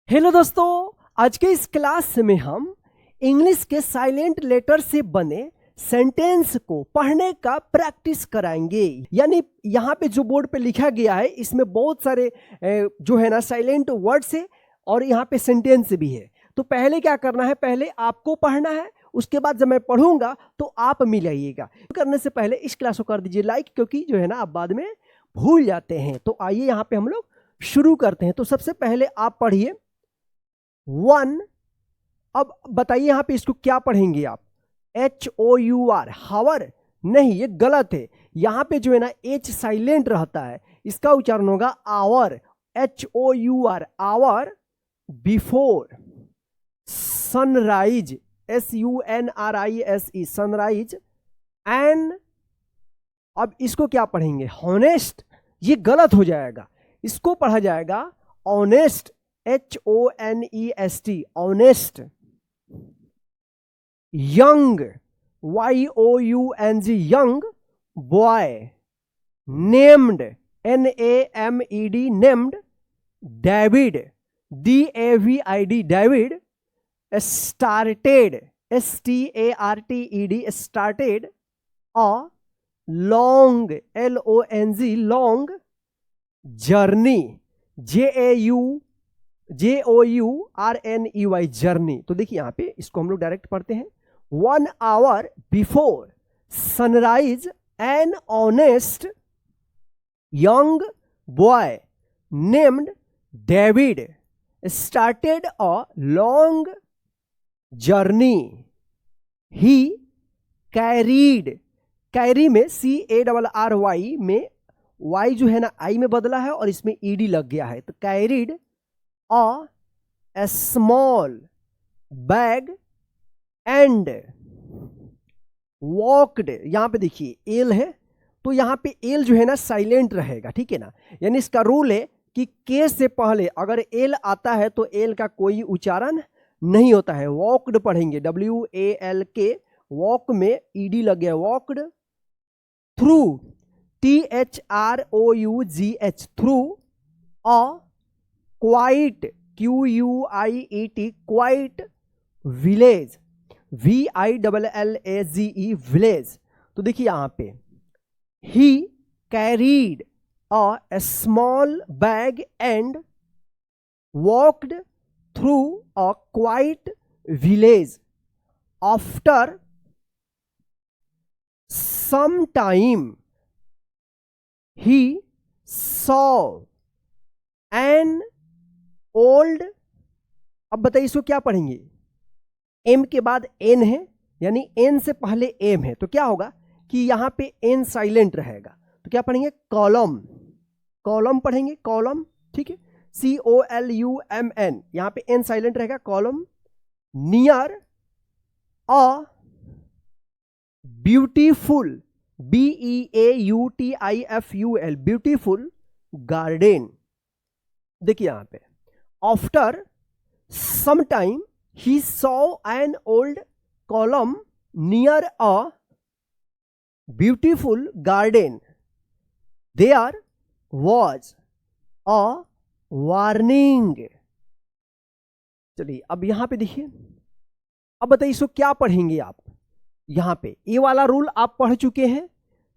Hello दोस्तों, आज के इस क्लास में हम इंग्लिश के साइलेंट लेटर से बने सेंटेंस को पढ़ने का प्रैक्टिस कराएंगे। यानी यहाँ पे जो बोर्ड पे लिखा गया है इसमें बहुत सारे जो है ना साइलेंट वर्ड्स है और यहाँ पे सेंटेंस भी है। तो पहले क्या करना है, पहले आपको पढ़ना है, उसके बाद जब मैं पढ़ूंगा तो आप मिलाइएगा। करने से पहले इस क्लास को कर दीजिए लाइक, क्योंकि जो है ना आप बाद में भूल जाते हैं। तो आइए यहाँ पे हम लोग शुरू करते हैं। तो सबसे पहले आप पढ़िए वन। अब बताइए यहाँ पे इसको क्या पढ़ेंगे आप, HOUR, हावर नहीं, ये गलत है। यहाँ पे जो है ना H साइलेंट रहता है, इसका उच्चारण होगा hour, HOUR, hour. Before sunrise, SUNRISE, sunrise. And अब इसको क्या पढ़ेंगे, हॉनेस्ट, ये गलत हो जाएगा, इसको पढ़ा जाएगा honest, HONEST, honest. Young, YOUNG, young boy. Named, NAMED, named. David, DAVID, David. Started, STARTED, started. Long, LONG, long. Journey, JOURNEY, journey. तो देखिए यहाँ पे इसको हम लोग डायरेक्ट पढ़ते हैं। 1 our before sunrise an honest young boy named David started a long journey. He carried, carry में CARRY में Y जो है ना I में बदला है और इसमें ED लग गया है, तो carried a small bag and walked. यहां पे देखिए एल है, तो यहां पे एल जो है ना साइलेंट रहेगा, ठीक है ना। यानी इसका रूल है कि के से पहले अगर एल आता है तो एल का कोई उच्चारण नहीं होता है। वॉकड पढ़ेंगे, WALK, वॉक में ED लग गया, walked. Through, THROUGH, through. A quiet, QUIET, quiet. Village, VILLAGE, village. तो देखिए यहां पे he carried a small bag and walked through a quiet village. After some time he saw an old. अब बताइए इसको क्या पढ़ेंगे, एम के बाद एन है, यानी एन से पहले एम है, तो क्या होगा कि यहां पे एन साइलेंट रहेगा, तो क्या पढ़ेंगे, कॉलम, कॉलम पढ़ेंगे, कॉलम, ठीक है, COLUMN, यहां पे एन साइलेंट रहेगा, column. Near a beautiful, BEAUTIFUL, beautiful garden. देखिए यहां पे after some time he saw an old column near a beautiful garden. There was a warning. चलिए अब यहां पे देखिए, अब बताइए इसको क्या पढ़ेंगे आप। यहां पे ये वाला रूल आप पढ़ चुके हैं।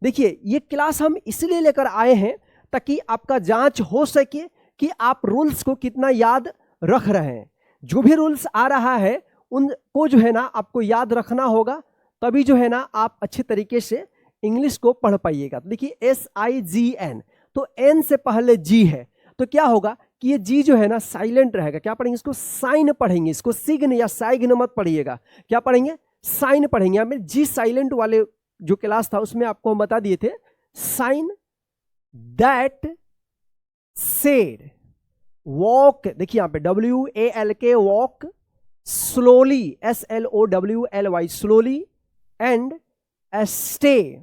देखिए ये क्लास हम इसलिए लेकर आए हैं ताकि आपका जांच हो सके कि आप रूल्स को कितना याद रख रहे हैं। जो भी रूल्स आ रहा है उनको जो है ना आपको याद रखना होगा, तभी जो है ना आप अच्छे तरीके से इंग्लिश को पढ़ पाइएगा। तो देखिए SIGN, तो N से पहले G है, तो क्या होगा कि ये G जो है ना साइलेंट रहेगा। क्या पढ़ेंगे इसको, साइन पढ़ेंगे, इसको सिग्न या साइग्न मत पढ़िएगा, क्या पढ़ेंगे, साइन पढ़ेंगे। यहाँ में G साइलेंट वाले जो क्लास था उसमें आपको हम बता दिए थे, साइन। दैट सेड, वॉक, देखिए यहां पे WALK, walk. Slowly, SLOWLY, slowly. And stay,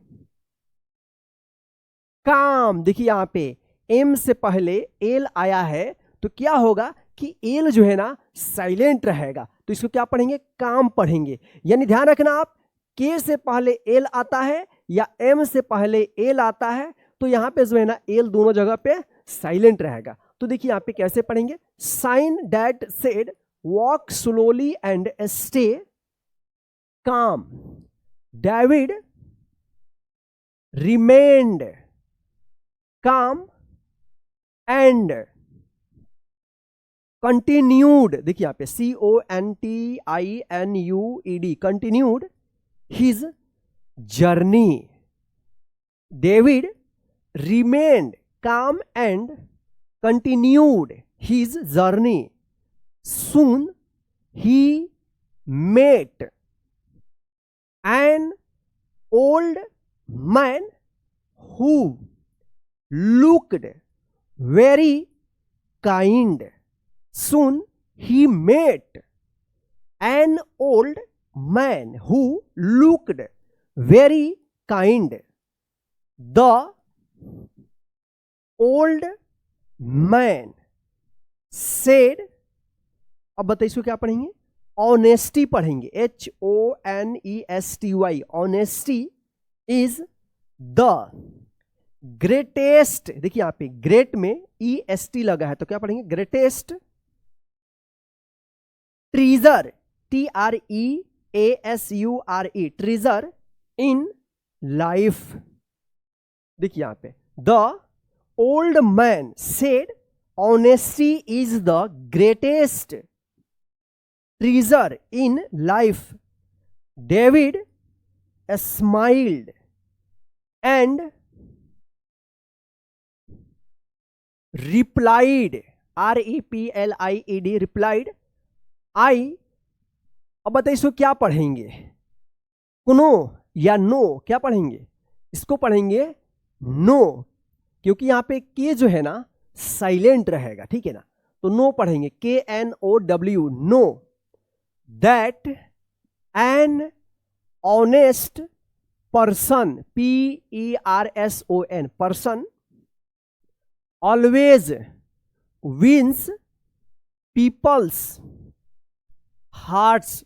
काम। देखिए यहां पे एम से पहले एल आया है, तो क्या होगा कि एल जो है ना साइलेंट रहेगा, तो इसको क्या पढ़ेंगे, काम पढ़ेंगे। यानी ध्यान रखना आप, के से पहले एल आता है या एम से पहले एल आता है, तो यहां पे जो है ना एल दोनों जगह पे साइलेंट रहेगा। तो देखिए यहाँ पे कैसे पढ़ेंगे, sign dad said walk slowly and stay calm, David remained calm and continued, देखिए यहाँ पे CONTINUED, continued his journey, David remained calm and continued his journey. Soon he met an old man who looked very kind. Soon he met an old man who looked very kind. The old man said, अब बताइए इसको क्या पढ़ेंगे, honesty पढ़ेंगे, HONESTY, honesty is the greatest, देखिए यहां पे great में EST लगा है तो क्या पढ़ेंगे, greatest treasure, TREASURE, treasure in life. देखिए यहां पे the old man said honesty is the greatest treasure in life, David smiled and replied, REPLIED, replied I. अब बताइए इसको क्या पढ़ेंगे, कुनो या नो, क्या पढ़ेंगे, इसको पढ़ेंगे नो, क्योंकि यहां पे के जो है ना साइलेंट रहेगा, ठीक है ना, तो नो पढ़ेंगे, KNOW, know that an honest person, PERSON, person always wins people's hearts,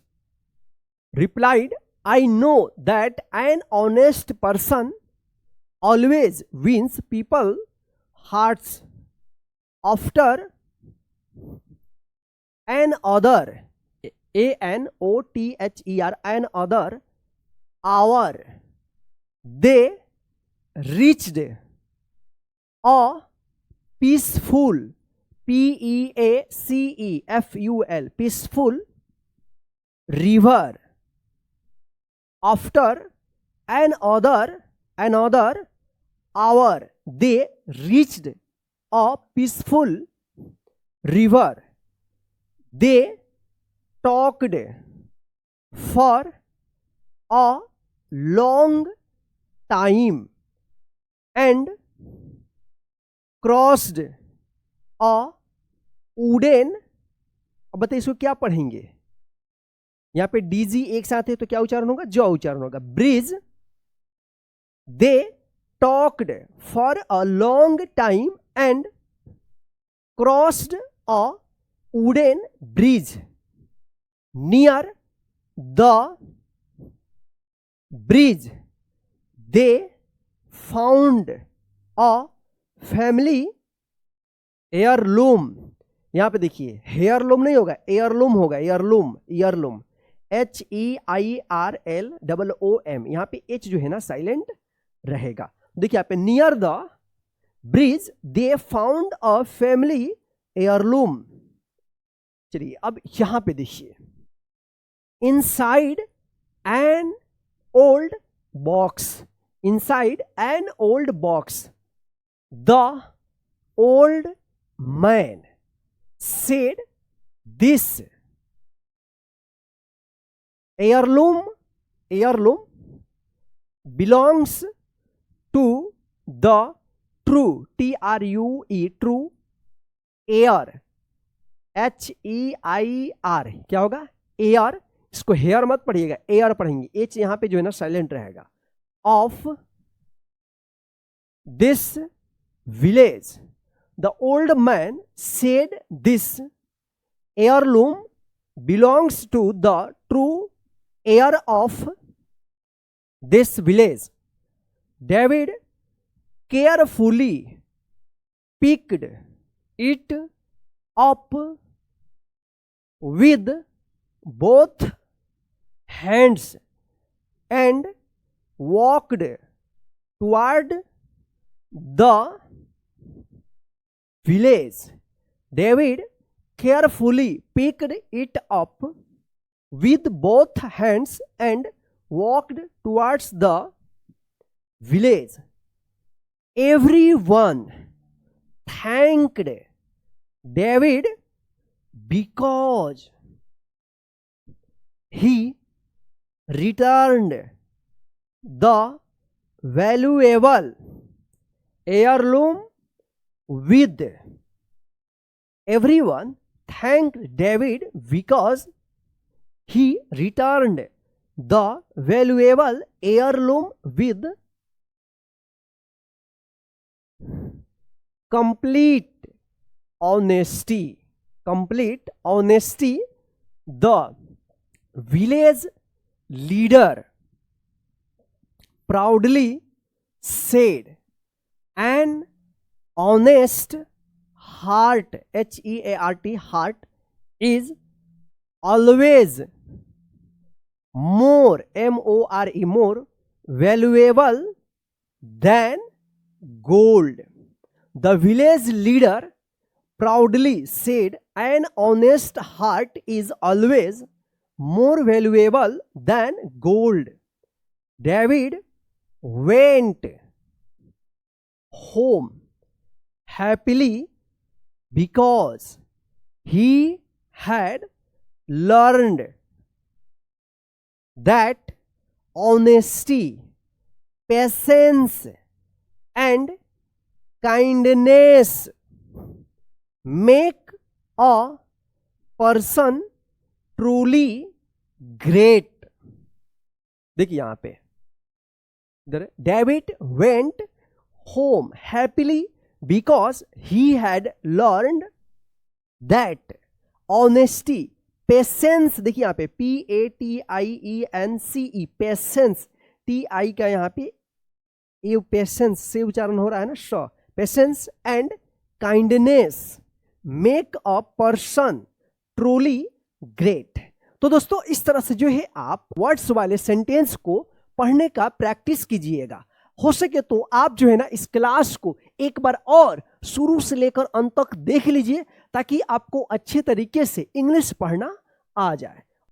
replied I know that an honest person always wins people's hearts. After another, ANOTHER, another hour, they reached a peaceful, PEACEFUL, peaceful river. After another hour, they reached a peaceful river. They talked for a long time and crossed a wooden, अब बताइए इसको क्या पढ़ेंगे, यहां पे DG एक साथ है तो क्या उच्चारण होगा, जो उच्चारण होगा, bridge. They talked for a long time and crossed a wooden bridge near the bridge. They found a family heirloom, यहां पे देखिए हेयरलूम नहीं होगा, एयरलूम होगा, एयरलूम, ईयरलूम, HEIRLOOM, यहां पे H जो है ना साइलेंट रहेगा। देखिए यहाँ पे near the bridge they found a family heirloom. चलिए अब यहां पे देखिए, inside an old box, inside an old box the old man said this heirloom belongs to the true, TRUE, true heir, HEIR, क्या होगा, एयर, इसको hair मत पढ़िएगा, एयर पढ़ेंगे, H यहां पे जो है ना साइलेंट रहेगा, of this village. The old man said this heirloom belongs to the true heir of this village. David carefully picked it up with both hands and walked toward the village. David carefully picked it up with both hands and walked towards the village. Everyone thanked David because he returned the valuable heirloom with. Everyone thanked David because he returned the valuable heirloom with complete honesty. Complete honesty. The village leader proudly said, "An honest heart, H-E-A-R-T, heart, is always more, M-O-R-E, more valuable than gold." The village leader proudly said, "An honest heart is always more valuable than gold." David went home happily because he had learned that honesty, patience, and kindness make a person truly great. देखिए यहां पे David went home happily because he had learned that honesty, patience, देखिए यहां पे P-A-T-I-E-N-C-E, patience, T-I का यहां पे ये पेशेंस से उच्चारण हो रहा है ना, श, patience and kindness make a person truly great. तो दोस्तों इस तरह से जो है आप वर्ड्स वाले सेंटेंस को पढ़ने का प्रैक्टिस कीजिएगा। हो सके तो आप जो है ना इस क्लास को एक बार और शुरू से लेकर अंत तक देख लीजिए ताकि आपको अच्छे तरीके से इंग्लिश पढ़ना आ जाए।